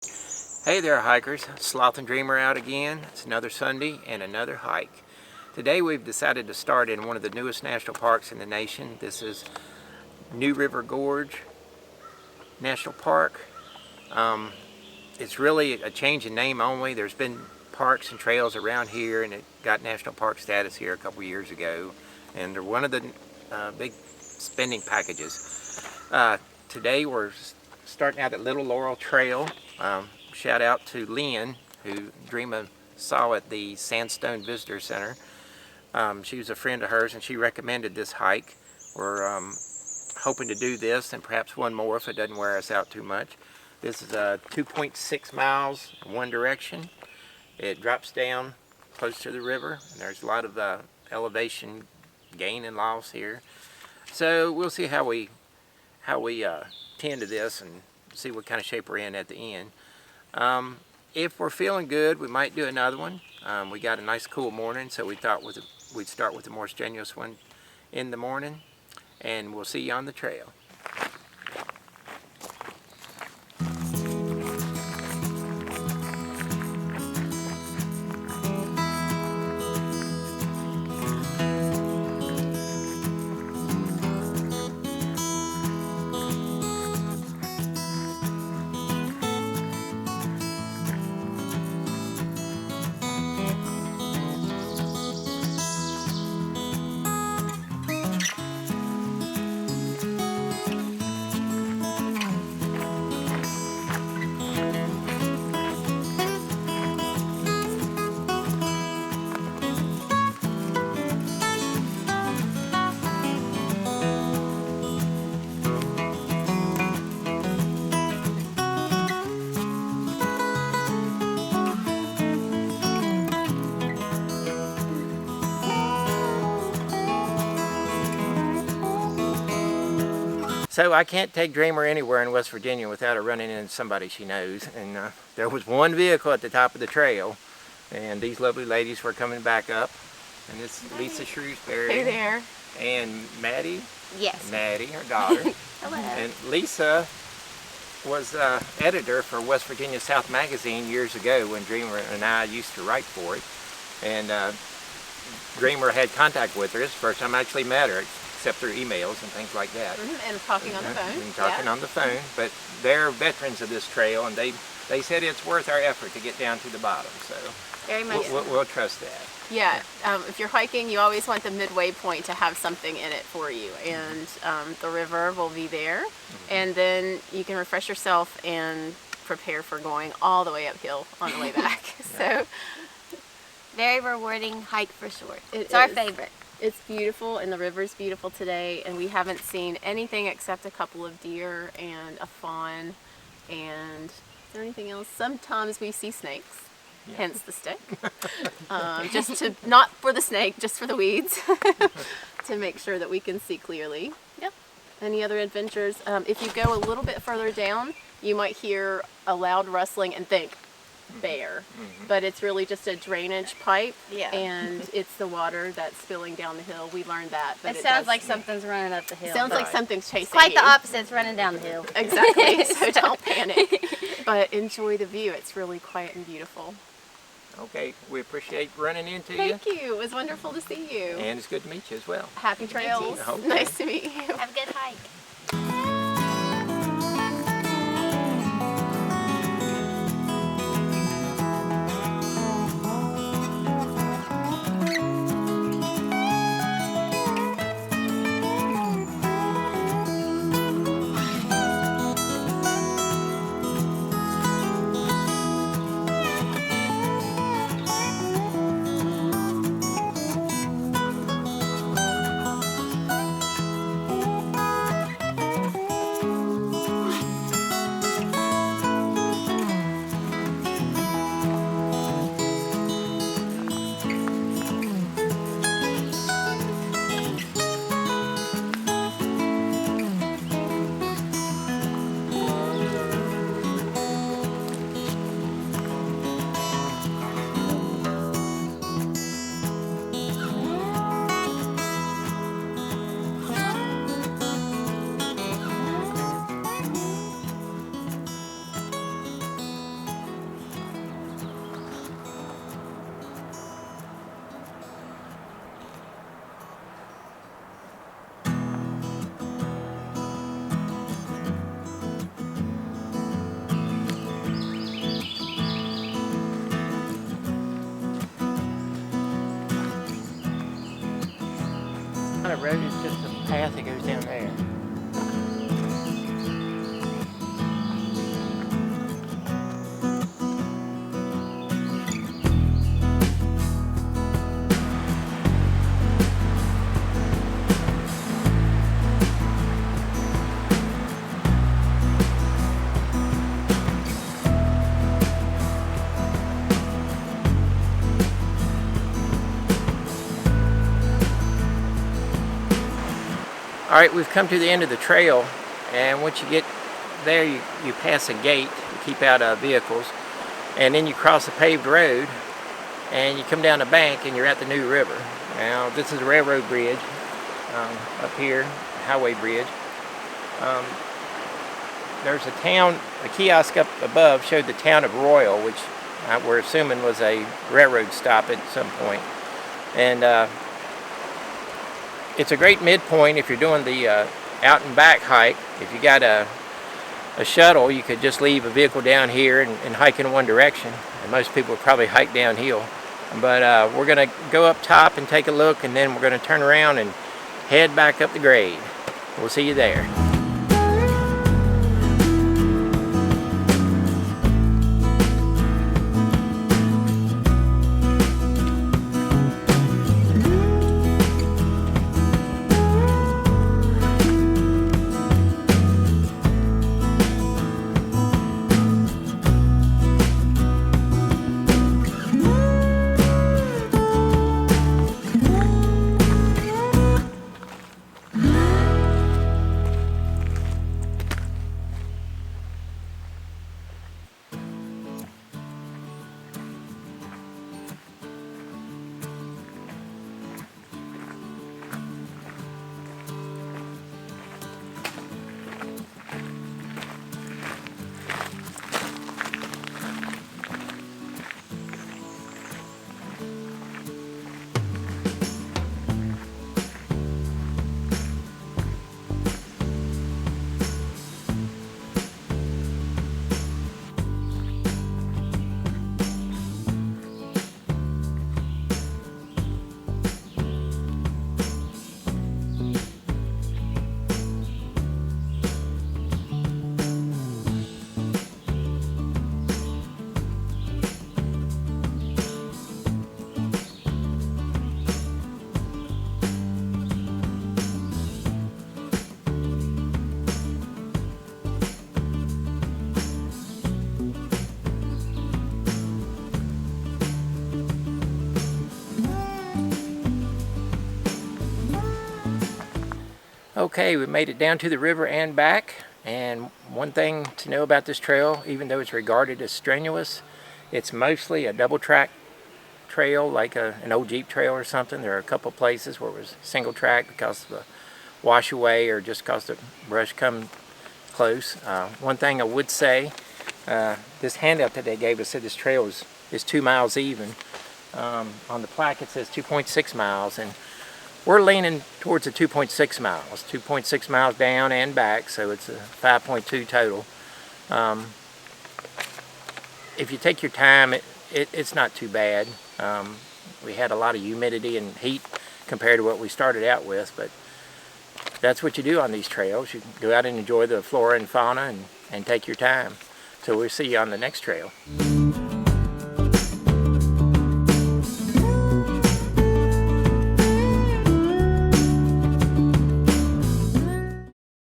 Hey there hikers, Sloth and Dreamer out again. It's another Sunday and another hike. Today we've decided to start in one of the newest national parks in the nation. This is New River Gorge National Park. It's really a change in name only. There's been parks and trails around here and it got national park status here a couple years ago. And they're one of the big spending packages. Today we're starting out at Little Laurel Trail. Shout out to Lynn, who Dreama saw at the Sandstone Visitor Center. She was a friend of hers and she recommended this hike. We're hoping to do this and perhaps one more if it doesn't wear us out too much. This is 2.6 miles in one direction. It drops down close to the river and there's a lot of elevation gain and loss here. So we'll see how we tend to this and see what kind of shape we're in at the end. If we're feeling good, we might do another one. We got a nice cool morning, so we thought we'd start with the more strenuous one in the morning, and we'll see you on the trail. So I can't take Dreamer anywhere in West Virginia without her running into somebody she knows. And there was one vehicle at the top of the trail, and these lovely ladies were coming back up. And it's Lisa Shrewsbury. Hey there. And Maddie. Yes. Maddie, her daughter. Hello. And Lisa was editor for West Virginia South Magazine years ago when Dreamer and I used to write for it. And Dreamer had contact with her. It's the first time I actually met her, except through emails and things like that. And talking on the phone. And talking on the phone. But they're veterans of this trail, and they said it's worth our effort to get down to the bottom. So very much. We'll trust that. Yeah. If you're hiking, you always want the midway point to have something in it for you, and the river will be there, and then you can refresh yourself and prepare for going all the way uphill on the way back. So very rewarding hike for sure. It's our favorite. It's beautiful, and the river's beautiful today, and we haven't seen anything except a couple of deer and a fawn, and is there anything else? Sometimes we see snakes, hence the stick. Just to, not for the snake, just for the weeds, to make sure that we can see clearly. Yep. Any other adventures? If you go a little bit further down, you might hear a loud rustling and think, bear, but it's really just a drainage pipe, and it's the water that's spilling down the hill. We learned that. But it sounds like something's running up the hill. Sounds like something's chasing It's quite you. the opposite. It's running down the hill. Exactly. So don't panic, but enjoy the view. It's really quiet and beautiful. Okay, we appreciate running into you. Thank you. It was wonderful to see you. And it's good to meet you as well. Happy trails. Okay. Nice to meet you. Have a good hike. not a road, it's just a path that goes down there. Alright, we've come to the end of the trail, and once you get there you pass a gate to keep out vehicles, and then you cross a paved road and you come down the bank and you're at the New River. Now this is a railroad bridge up here, highway bridge. There's a town, a kiosk up above showed the town of Royal, which we're assuming was a railroad stop at some point. And it's a great midpoint if you're doing the out and back hike. If you got a shuttle, you could just leave a vehicle down here and hike in one direction. And most people would probably hike downhill. But we're going to go up top and take a look, and then we're going to turn around and head back up the grade. We'll see you there. Okay, we made it down to the river and back, and one thing to know about this trail, even though it's regarded as strenuous, it's mostly a double track trail, like an old Jeep trail or something. There are a couple places where it was single track because of the wash away or just because the brush come close. One thing I would say, this handout that they gave us said this trail is 2 miles even. On the plaque it says 2.6 miles, and we're leaning towards the 2.6 miles. 2.6 miles down and back, so it's a 5.2 total. If you take your time, it's not too bad. We had a lot of humidity and heat compared to what we started out with, but that's what you do on these trails. You go out and enjoy the flora and fauna and take your time. So we'll see you on the next trail.